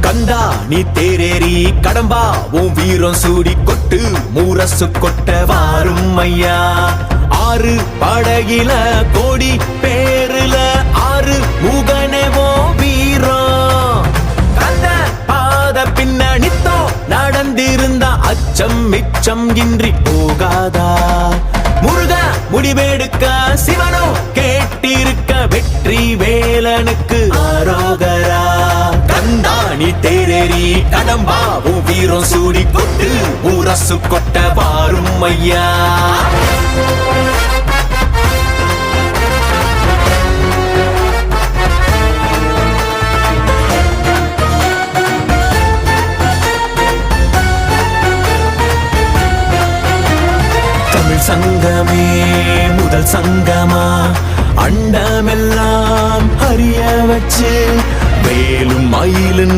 கந்தா நீ தேரேறி கடம்பா உன் வீரம் சூடி கொட்டு மூரசு கொட்ட வாரும் ஐயா. ஆறு படகில கோடி பேருல ஆறு முகனேவோ வீரம். கந்த பாத பின்னணித்தோ நடந்திருந்த அச்சம் மிச்சம் இன்றி போகாதா. முருக முடிவெடுக்க சிவனோ கேட்டிருக்க வெற்றி வேலனுக்கு ஆரோகரா. கந்தாணி தேரேறி கடம்பாவும் வீரம் சூடி கொட்டு ஊரசு கொட்ட வாரும் ஐயா. சங்கமே முதல் சங்கமா அண்டமெல்லாம் அறிய வச்சு வேலும் மயிலுன்னு